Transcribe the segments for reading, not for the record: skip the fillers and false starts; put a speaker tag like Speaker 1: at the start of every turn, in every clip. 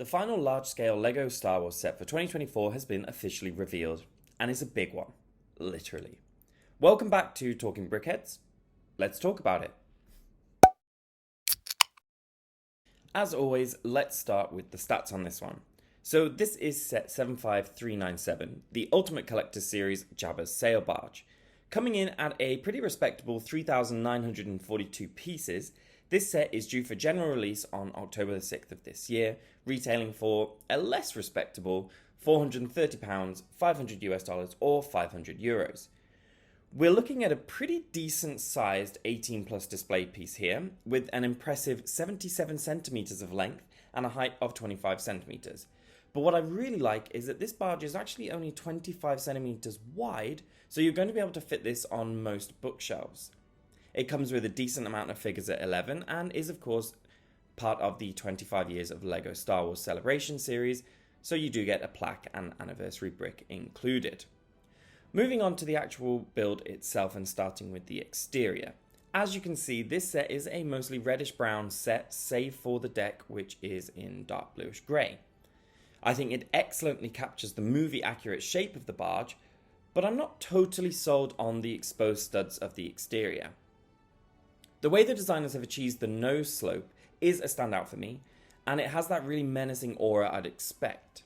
Speaker 1: The final large-scale LEGO Star Wars set for 2024 has been officially revealed, and it's a big one, literally. Welcome back to Talking Brickheads. Let's talk about it. As always, let's start with the stats on this one. So this is set 75397, the Ultimate Collector Series Jabba's Sail Barge. Coming in at a pretty respectable 3,942 pieces, this set is due for general release on October the 6th of this year, retailing for a less respectable £430, 500 US dollars or 500 euros. We're looking at a pretty decent sized 18 plus display piece here, with an impressive 77 centimeters of length and a height of 25 centimeters. But what I really like is that this barge is actually only 25 centimeters wide, so you're going to be able to fit this on most bookshelves. It comes with a decent amount of figures at 11 and is of course part of the 25 years of LEGO Star Wars Celebration series, so you do get a plaque and anniversary brick included. Moving on to the actual build itself and starting with the exterior. As you can see, this set is a mostly reddish brown set, save for the deck, which is in dark bluish grey. I think it excellently captures the movie accurate shape of the barge, but I'm not totally sold on the exposed studs of the exterior. The way the designers have achieved the nose slope is a standout for me, and it has that really menacing aura I'd expect.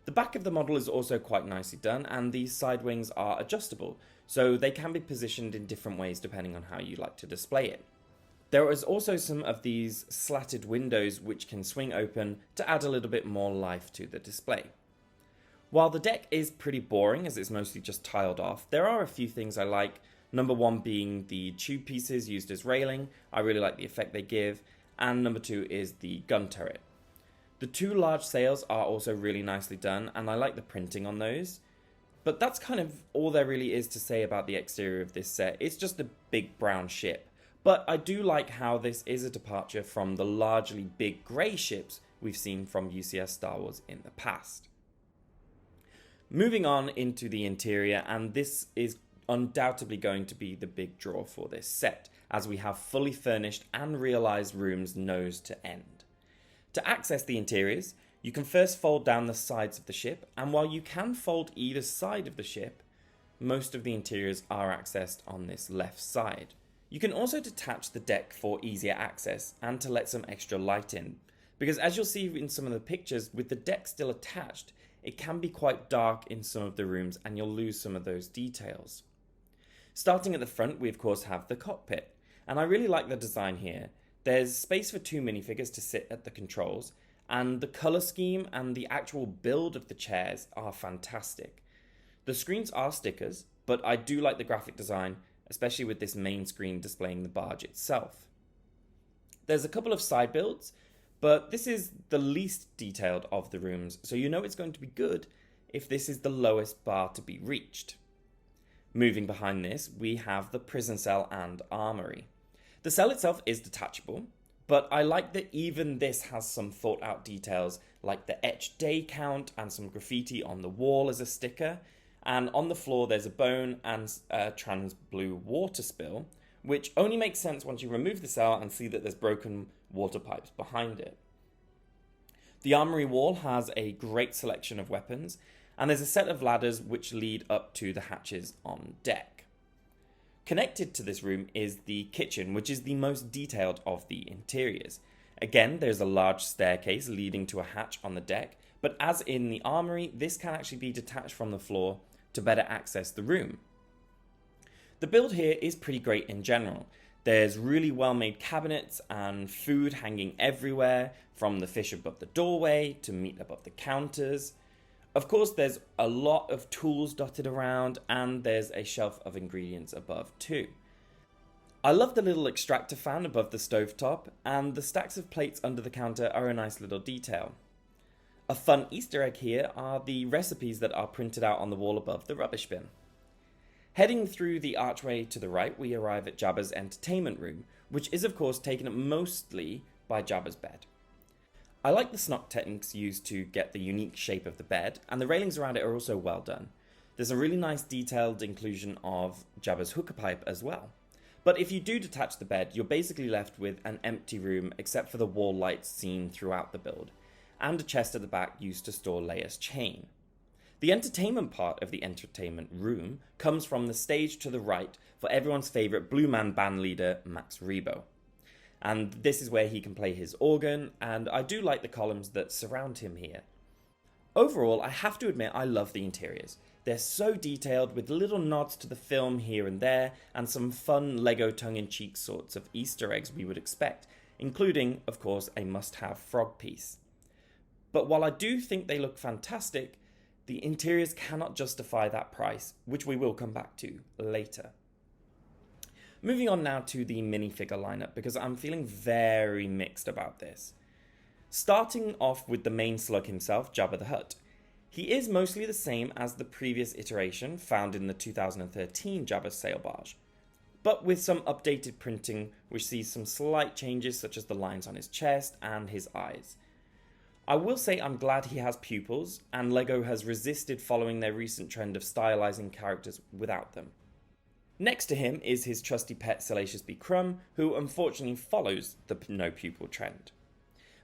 Speaker 1: The back of the model is also quite nicely done, and these side wings are adjustable, so they can be positioned in different ways depending on how you like to display it. There is also some of these slatted windows which can swing open to add a little bit more life to the display. While the deck is pretty boring as it's mostly just tiled off, there are a few things I like. Number one being the tube pieces used as railing. I really like the effect they give. And number two is the gun turret. The two large sails are also really nicely done, and I like the printing on those. But that's kind of all there really is to say about the exterior of this set. It's just a big brown ship. But I do like how this is a departure from the largely big grey ships we've seen from UCS Star Wars in the past. Moving on into the interior, and this is undoubtedly going to be the big draw for this set, as we have fully furnished and realised rooms nose to end. To access the interiors, you can first fold down the sides of the ship, and while you can fold either side of the ship, most of the interiors are accessed on this left side. You can also detach the deck for easier access and to let some extra light in, because as you'll see in some of the pictures, with the deck still attached, it can be quite dark in some of the rooms and you'll lose some of those details. Starting at the front, we of course have the cockpit, and I really like the design here. There's space for two minifigures to sit at the controls, and the colour scheme and the actual build of the chairs are fantastic. The screens are stickers, but I do like the graphic design, especially with this main screen displaying the barge itself. There's a couple of side builds, but this is the least detailed of the rooms, so you know it's going to be good if this is the lowest bar to be reached. Moving behind this, we have the prison cell and armory. The cell itself is detachable, but I like that even this has some thought out details like the etched day count and some graffiti on the wall as a sticker, and on the floor there's a bone and a trans blue water spill, which only makes sense once you remove the cell and see that there's broken water pipes behind it. The armory wall has a great selection of weapons, and there's a set of ladders which lead up to the hatches on deck. Connected to this room is the kitchen, which is the most detailed of the interiors. Again, there's a large staircase leading to a hatch on the deck, but as in the armory, this can actually be detached from the floor to better access the room. The build here is pretty great in general. There's really well made cabinets and food hanging everywhere, from the fish above the doorway to meat above the counters. Of course, there's a lot of tools dotted around, and there's a shelf of ingredients above too. I love the little extractor fan above the stovetop, and the stacks of plates under the counter are a nice little detail. A fun Easter egg here are the recipes that are printed out on the wall above the rubbish bin. Heading through the archway to the right, we arrive at Jabba's entertainment room, which is of course taken up mostly by Jabba's bed. I like the snock techniques used to get the unique shape of the bed, and the railings around it are also well done. There's a really nice detailed inclusion of Jabba's hookah pipe as well. But if you do detach the bed, you're basically left with an empty room except for the wall lights seen throughout the build. and a chest at the back used to store Leia's chain. The entertainment part of the entertainment room comes from the stage to the right for everyone's favourite Blue Man band leader, Max Rebo. And this is where he can play his organ, and I do like the columns that surround him here. Overall, I have to admit I love the interiors. They're so detailed, with little nods to the film here and there, and some fun LEGO tongue-in-cheek sorts of Easter eggs we would expect, including, of course, a must-have frog piece. But while I do think they look fantastic, the interiors cannot justify that price, which we will come back to later. Moving on now to the minifigure lineup, because I'm feeling very mixed about this. Starting off with the main slug himself, Jabba the Hutt. He is mostly the same as the previous iteration found in the 2013 Jabba Sail Barge, but with some updated printing which sees some slight changes such as the lines on his chest and his eyes. I will say I'm glad he has pupils, and LEGO has resisted following their recent trend of stylizing characters without them. Next to him is his trusty pet Salacious B. Crumb, who unfortunately follows the no pupil trend.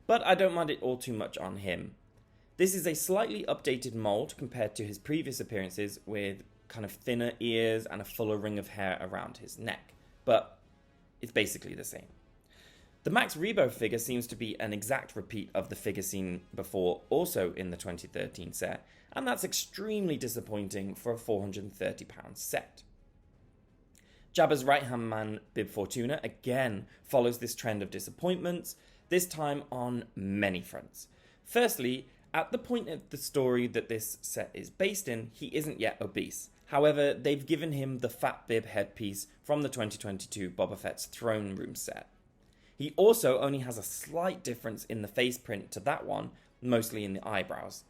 Speaker 1: But I don't mind it all too much on him. This is a slightly updated mould compared to his previous appearances, with kind of thinner ears and a fuller ring of hair around his neck, but it's basically the same. The Max Rebo figure seems to be an exact repeat of the figure seen before, also in the 2013 set, and that's extremely disappointing for a £430 set. Jabba's right-hand man, Bib Fortuna, again follows this trend of disappointments, this time on many fronts. Firstly, at the point of the story that this set is based in, he isn't yet obese. However, they've given him the fat bib headpiece from the 2022 Boba Fett's Throne Room set. He also only has a slight difference in the face print to that one, mostly in the eyebrows.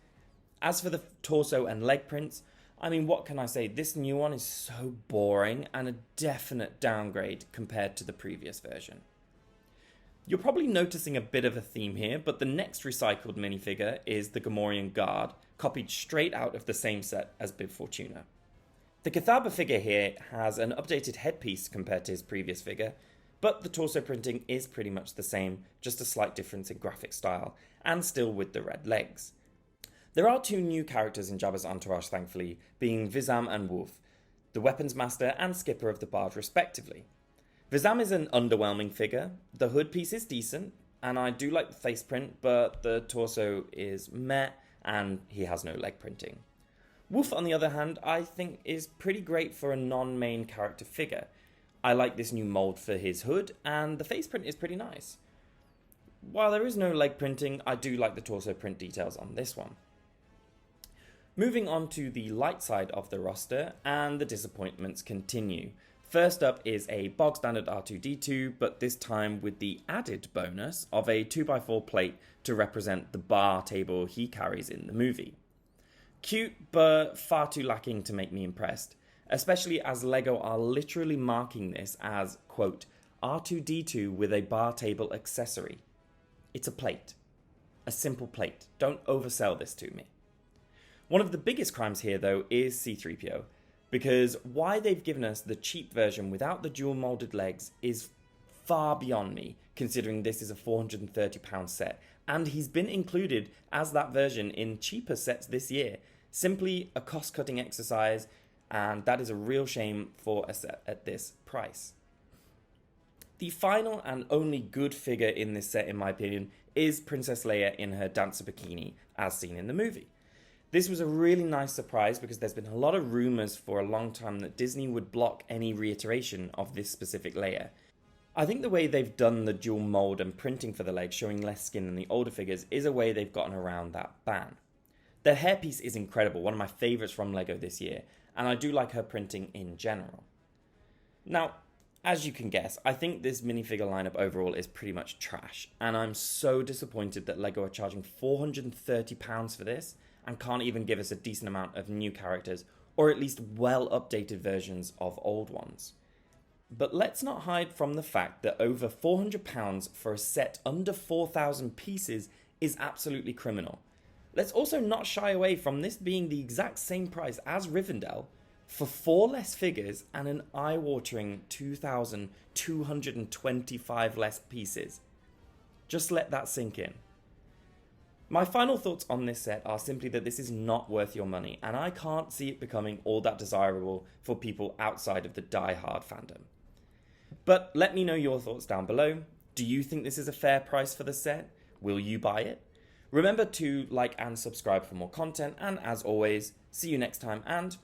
Speaker 1: As for the torso and leg prints, I mean, what can I say? This new one is so boring and a definite downgrade compared to the previous version. You're probably noticing a bit of a theme here, but the next recycled minifigure is the Gamorrean Guard, copied straight out of the same set as Bib Fortuna. The Cathaba figure here has an updated headpiece compared to his previous figure, but the torso printing is pretty much the same, just a slight difference in graphic style, and still with the red legs. There are two new characters in Jabba's entourage, thankfully, being Vizam and Wolf, the weapons master and skipper of the Barge respectively. Vizam is an underwhelming figure, the hood piece is decent, and I do like the face print, but the torso is meh, and he has no leg printing. Wolf, on the other hand, I think is pretty great for a non-main character figure. I like this new mould for his hood, and the face print is pretty nice. While there is no leg printing, I do like the torso print details on this one. Moving on to the light side of the roster, and the disappointments continue. First up is a bog standard R2-D2, but this time with the added bonus of a 2x4 plate to represent the bar table he carries in the movie. Cute, but far too lacking to make me impressed, especially as LEGO are literally marking this as, quote, R2-D2 with a bar table accessory. It's a plate. A simple plate. Don't oversell this to me. One of the biggest crimes here, though, is C-3PO, because why they've given us the cheap version without the dual molded legs is far beyond me, considering this is a £430 set, and he's been included as that version in cheaper sets this year. Simply a cost-cutting exercise, and that is a real shame for a set at this price. The final and only good figure in this set, in my opinion, is Princess Leia in her dancer bikini, as seen in the movie. This was a really nice surprise because there's been a lot of rumours for a long time that Disney would block any reiteration of this specific Leia. I think the way they've done the dual mould and printing for the legs, showing less skin than the older figures, is a way they've gotten around that ban. The hairpiece is incredible, one of my favourites from LEGO this year, and I do like her printing in general. Now, as you can guess, I think this minifigure lineup overall is pretty much trash, and I'm so disappointed that LEGO are charging £430 for this, and can't even give us a decent amount of new characters, or at least well-updated versions of old ones. But let's not hide from the fact that over £400 for a set under 4,000 pieces is absolutely criminal. Let's also not shy away from this being the exact same price as Rivendell, for 4 less figures and an eye-watering 2,225 less pieces. Just let that sink in. My final thoughts on this set are simply that this is not worth your money, and I can't see it becoming all that desirable for people outside of the die-hard fandom. But let me know your thoughts down below. Do you think this is a fair price for the set? Will you buy it? Remember to like and subscribe for more content, and as always, see you next time and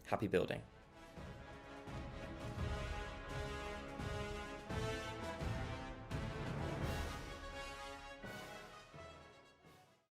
Speaker 1: happy building.